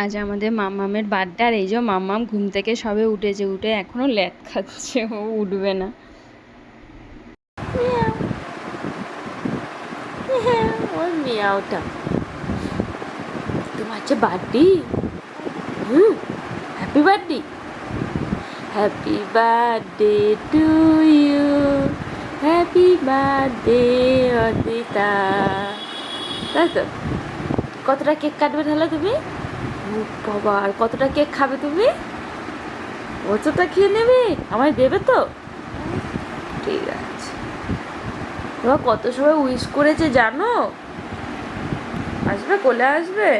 আজ আমাদের মাম্মামের বার্থডে, আর এই যে মাম্মাম ঘুম থেকে সবে উঠেছে, উঠে এখনো ল্যাদ খাচ্ছে, ও উঠবে না। ওর মিয়াওটা তোমার যে birthday, happy birthday, happy birthday to you, happy birthday Adita. তাই তো, কতটা কেক কাটবে তাহলে তুমি? বাবা, আর কতটা কেক খাবে তুমি? অতটা খেয়ে নেবে, আমায় দেবে তো? ঠিক আছে। তোমার কত সময় উইশ করেছে জানো? আসবে, কোলে আসবে।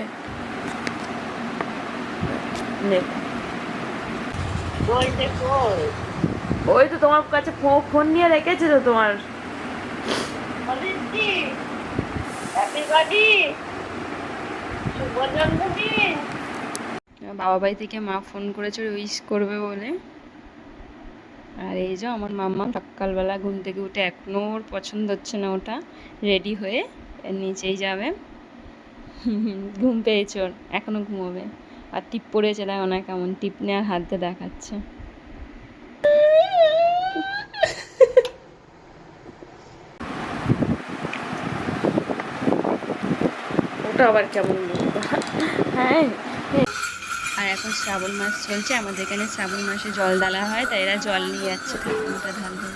ওই তো তোমার কাছে ফোন নিয়ে রেখেছে তো তোমার। বাবা বাড়ি থেকে মা ফোন করেছে উইশ করবে বলে। আর এই যে আমার মাম্মা সকালবেলা ঘুম থেকে উঠে এখনো ওর পছন্দ হচ্ছে না, ওটা রেডি হয়ে নিচেই যাবে। ঘুম পেয়েছে ওর, এখনো ঘুমোবে। আর টিপ পড়েছে, দেখো না কেমন টিপ নিয়ে আর হাত দিয়ে দেখাচ্ছে। ওটা আবার কেমন? হ্যাঁ। আর এখন শ্রাবণ মাস চলছে, আমাদের এখানে শ্রাবণ মাসে জল ঢালা হয়, তাই এরা জল নিয়ে যাচ্ছে ঠাকুরটা ঢালতে।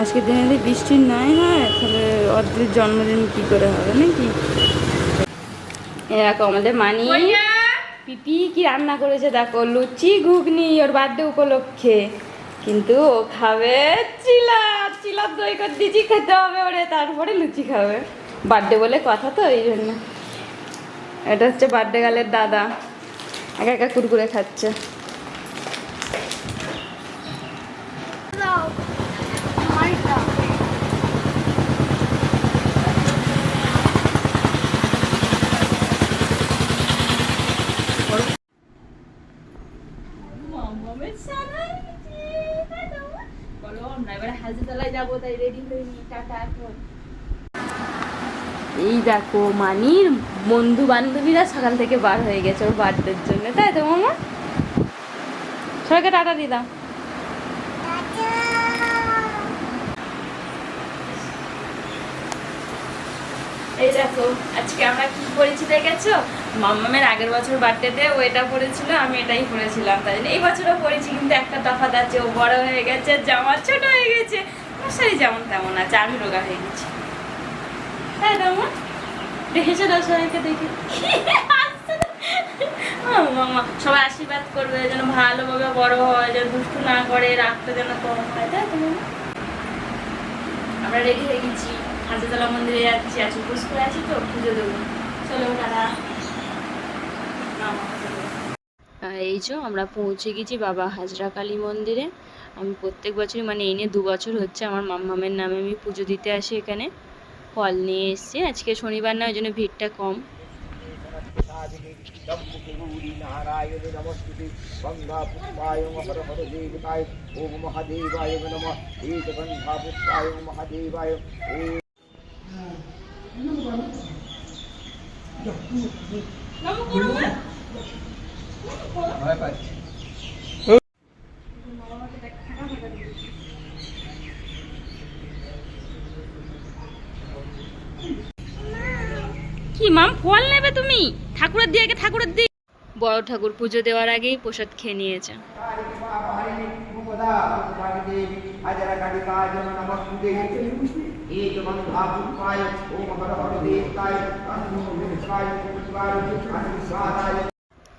আজকের দিনে যদি বৃষ্টি নাই হয় তাহলে অদ্রির জন্মদিন কি করে হবে নাকি? দেখো আমাদের মানি পিপি কি রান্না করেছে, দেখো লুচি ঘুগনি ওর বার্থডে উপলক্ষে। কিন্তু ও খাবে চিলা দই করে দিচ্ছি, খেতে হবে ওরে, তারপরে লুচি খাবে। বার্থডে বলে কথা তো, এই জন্য। এটা হচ্ছে বার্থডে গালের দাদা, একা একা কুরকুরে খাচ্ছে। এই দেখো মানির বন্ধু বান্ধবীরা সকাল থেকে বার হয়ে গেছে ওর বার্থডের জন্য, তাই তো মামা? সবাইকে টাটা দি দাও। এই দেখো আজকে আমরা কি পরেছি দেখেছো? মাম্মামের আগের বছর বার্থডেতে ও এটা পরেছিল, আমি এটাই পরেছিলাম, তাই জন্য এই বছরও পরেছি। কিন্তু একটা তফাৎ আছে, ও বড় হয়ে গেছে, জামা ছোট হয়ে গেছে। মশারি যেমন তেমন আছে, আমি রোগা হয়ে গেছি, তাই তো আমার? দেখেছো না সবাইকে দেখে? মামা সবাই আশীর্বাদ করবে যেন ভালোভাবে বড় হয়, যেন দুষ্টু না করে, রাগটা যেন কম হয়, তাই তো মামা? আমরা রেডি হয়ে গেছি, হাজারতলা মন্দিরে যাচ্ছি, আজ উপোস করে আছি তো, পুজো দেবো। চলো দাদা। এই যে আমরা পৌঁছে গেছি বাবা হাজরা কালী মন্দিরে। আমি প্রত্যেক বছরই, মানে এই নিয়ে 2 বছর হচ্ছে, আমার মাম্মামের নামে আমি পুজো দিতে আসি এখানে। ফল নিয়ে এসছি, আজকে শনিবার না, ওই জন্য ভিড়টা কম। কি মাম, ফল নেবে তুমি? ঠাকুরের দিয়ে আগে, ঠাকুরের দিয়ে। বড় ঠাকুর পুজো দেওয়ার আগেই প্রসাদ খেয়ে নিয়েছে।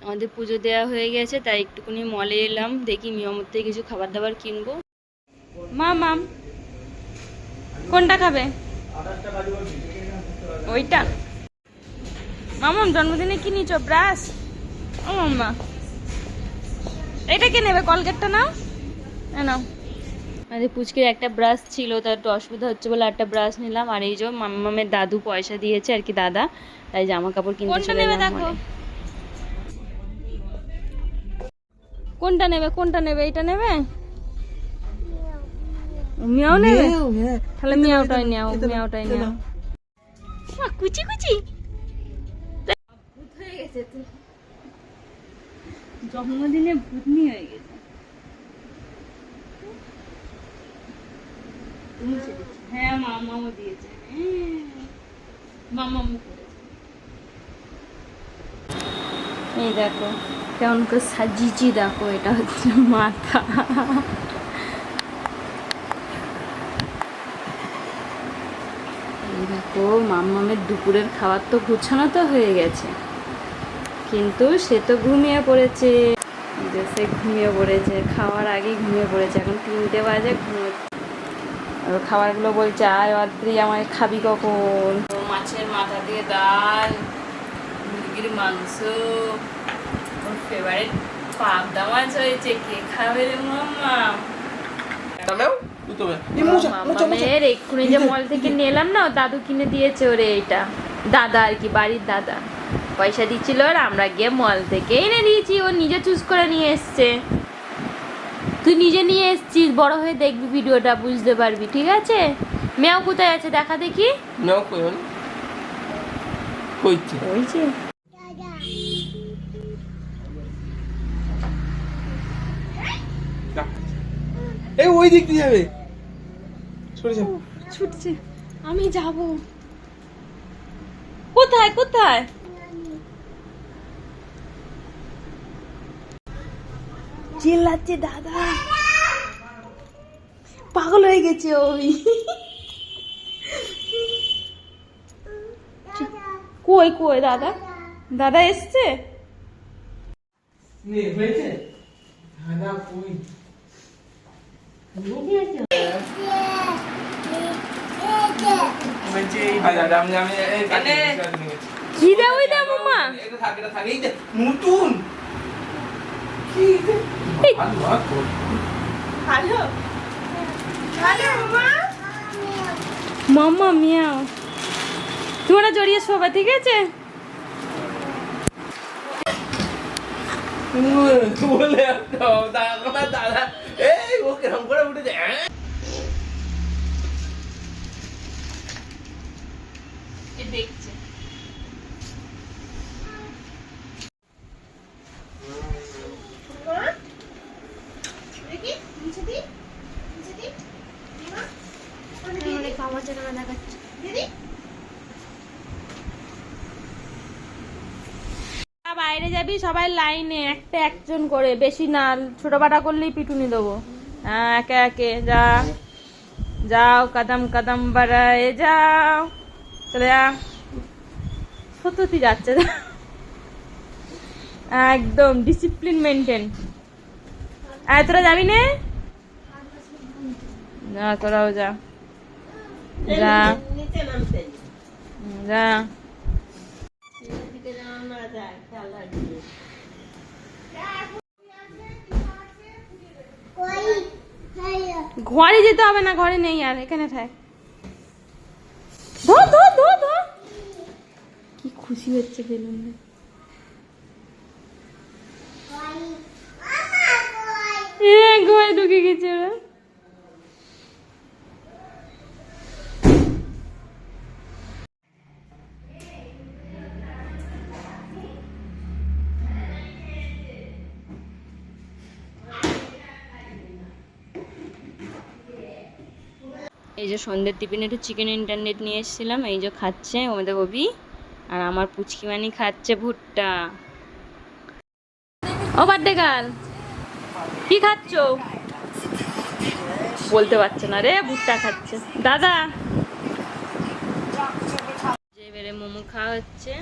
আমাদের পুজো দেওয়া হয়ে গেছে, তাই একটুখানি মলে এলাম, দেখি মিয়ামর থেকে কিছু খাবার দাবার কিনবো। মাম কোনটা খাবে? ওইটা। মামাম জন্মদিনে কি নিচ্ছ? ব্রাশ? ও মাম্মা, এটা কে নেবে? কলগেটটা নাও, নাও। আমাদের পুচকের একটা ব্রাশ ছিল, তার একটু অসুবিধা হচ্ছে বলে একটা ব্রাশ নিলাম। আর এই যে মাম্মামের দাদু পয়সা দিয়েছে আর কি, দাদা, তাই জামা কাপড় কিনতে চলে এলাম। দেখো কোনটা নেবে, কোনটা নেবে? এটা নেবে? মিয়াও নেবে? তাহলে মিয়াওটাই নাও, মিয়াওটাই নাও। কুচি কুচি গেছে তো, জন্মদিনে ভূতনি হয়ে গেছে। হ্যাঁ মামাও দিয়েছে, মামামু করেছে। এই দেখো কেমন করে সাজিয়েছি, দেখো এটা হচ্ছে মাথা। এই দেখো মামামের দুপুরের খাবার তো গুছানো তো হয়ে গেছে, কিন্তু সে তো ঘুমিয়ে পড়েছে। যে সে ঘুমিয়ে পড়েছে, খাওয়ার আগেই ঘুমিয়ে পড়েছে। এখন 3টে বাজে, ঘুমোচ্ছে। আর খাবারগুলো বলছে আয় অদ্রি আমায় খাবি কখন। মাছের মাথা দিয়ে ডাল, মুরগির মাংস, ওর ফেভারিট পাবদা মাছ হয়েছে। কে খাবে রে মাম্মা? মামামের এক্ষুনি যে মল থেকে নিলাম না, দাদু কিনে দিয়েছে ওরে। এটা দাদা আর কি, বাড়ির দাদা পয়সা দিচ্ছিল, আর আমরা গিয়ে মল থেকে এনে দিয়েছি। ও নিজে চুজ করে নিয়ে এসছে। তুই নিজে নিয়ে এসছিস, বড় হয়ে দেখবি ভিডিওটা, বুঝতে পারবি, ঠিক আছে? মেয়াও কোথায় আছে দেখা দেখি। মেয়াও কই হল? কইছে ওইছে। এই ওই দিক দিয়ে যাবে, সরে যাও। ছুটছে, আমি যাব। কোথায় কোথায়? চিল্লাচ্ছে দাদা, পাগল হয়ে গেছে ওই। কই কই দাদা? দাদা এসছে? নে হয়েছে দাদা কই? বলছে এই দাদা আমি কি দাও ওই দাও মামা? এটা থাকে, এটা থাকে, এই যে নতুন কি ভালো ভালো হ্যালো হ্যালো মামা। মামা মিয়াও, তোমরা জড়িয়ে শোবা, ঠিক আছে? বলে দাদা দাদা এই ও কেরম করে উঠে যায়। দেখছে বাইরে যাবি সবাই লাইনে, একটা একজন করে, বেশি না, ছোট বাটা করলেই পিটুনি দেবো। হ্যাঁ একে একে যা, যাও কদম কদম বাড়ায় যাও, চলে যা। সত্যি যাচ্ছে, একদম ডিসিপ্লিন মেনটেন। তোরা যাবি না? যা তোরাও যা, যা যা। ঘরে যেতে হবে না, ঘরে নেই আর, এখানে থাক। ধর ধর ধর ধর, কি খুশি হচ্ছে বেলুন। ঘরে ঢুকে গেছে ওরা। এই যে সন্ধ্যের টিফিনে একটু চিকেন ইন্টারনেট নিয়ে এসেছিলাম, এই যে খাচ্ছে ওদের কবি, আর আমার পুচকিমানি খাচ্ছে ভুট্টা। ও বার্থডে গার্ল, কি খাচ্ছ? বলতে পারছে না রে, ভুট্টা খাচ্ছে দাদা। এবারে মোমো খাওয়া হচ্ছে।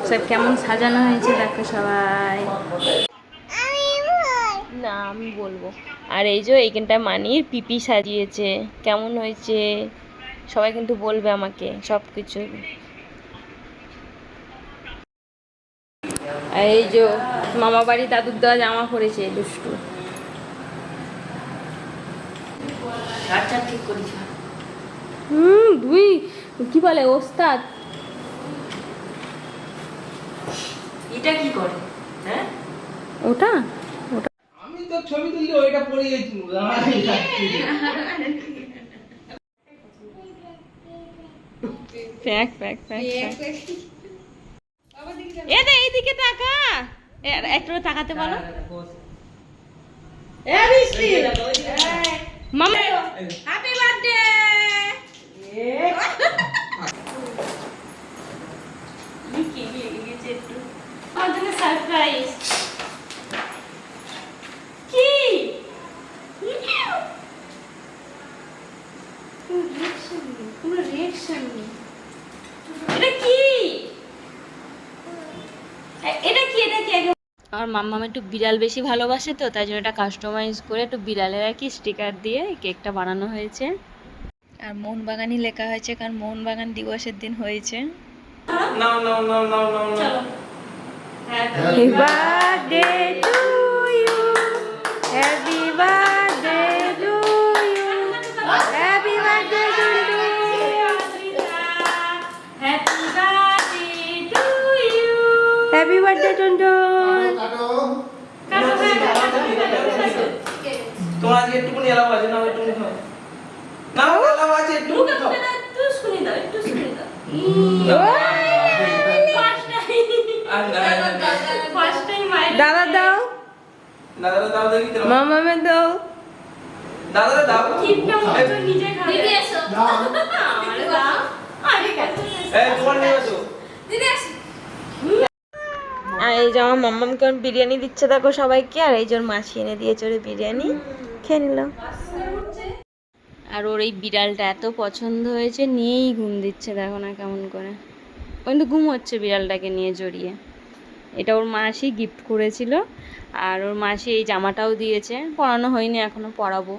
সব কেমন সাজানো হয়েছে দেখো সবাই। না আমি বলবো। আর এই যে এইখানটায় মানির পিপি সাজিয়েছে, কেমন হয়েছে সবাই কিন্তু বলবে আমাকে সব কিছু। এই যে মামা বাড়ি দাদুর দেওয়া জামা পরেছে দুষ্টু। দুই কি বলে ওস্তাদ। এটা কি করে? হ্যাঁ ওটা আমি তো ছবি তুললে ওইটা পড়ে গেছিল। প্যাক প্যাক প্যাক এইদিকে তাকা একটু তাকাতে বলো মামা হ্যাপি বার্থডে আমার জন্য সারপ্রাইজ কি কোনো রিঅ্যাকশন নেই এটা কি এটা কি এটা কি আমার মাম্মা একটু বিড়াল বেশি ভালোবাসে তো তাই জন্য এটা কাস্টমাইজ করে একটু বিড়ালের আর কি স্টিকার দিয়ে কেকটা বানানো হয়েছে আর মোহনবাগানই লেখা হয়েছে কারণ মোহনবাগান দিবসের দিন হয়েছে নাও নাও নাও নাও নাও চলো happy birthday to you happy birthday to you happy birthday to you happy birthday to you happy birthday Tuntun তোমার আজকে একটুকুনি এলাও আছে না একটুকুনি খাও না এলাও আছে একটুকুনি খাও একটু শুনি দাও একটু শুনি দাও দাদা দাও দাদা দাও দেখি তো মামামে দাও দাদা দাও কিপটা মতো নিজে খাবে দিদি এসো আরে দাও আরে এই তোমার নিয়ে আসো দিদি এসো আর এই যে আমার মাম্মামকে বিরিয়ানি দিচ্ছে দেখো সবাইকে আর এই যে ওর মাসি এনে দিয়েছে ওর বিরিয়ানি খেয়ে নিল আর ওর এই বিড়ালটা এত পছন্দ হয়েছে নিয়েই ঘুম দিচ্ছে দেখো না কেমন করে ও কিন্তু ঘুম হচ্ছে বিড়ালটাকে নিয়ে জড়িয়ে এটা ওর মাসি গিফট করেছিল আর ওর মাসি এই জামাটাও দিয়েছে পরানো হয়নি এখনো পরাবো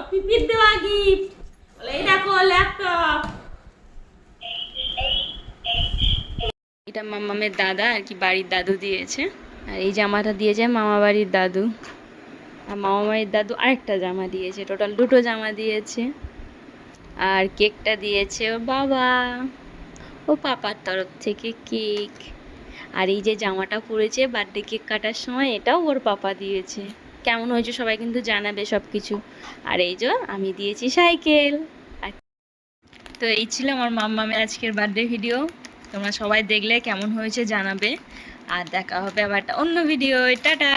পিপির দেওয়া গিফট এই দেখো ল্যাপটপ এটা মামামের দাদা আর কি বাড়ির দাদু দিয়েছে আর এই জামাটা দিয়েছে মামা বাড়ির দাদু আর মামা বাড়ির দাদু আরেকটা জামা দিয়েছে টোটাল দুটো জামা দিয়েছে আর কেকটা দিয়েছে ওর বাবা ও পাপার তরফ থেকে কেক আর এই যে জামাটা পরেছে বার্থডে কেক কাটার সময় এটাও ওর পাপা দিয়েছে কেমন হয়েছে সবাই কিন্তু জানাবে সব কিছু আর এই যে আমি দিয়েছি সাইকেল তো এই ছিল আমার মাম্মামের আজকের বার্থডে ভিডিও তোমরা সবাই দেখলে কেমন হয়েছে জানাবে আর দেখা হবে আবার একটা অন্য ভিডিও টাটা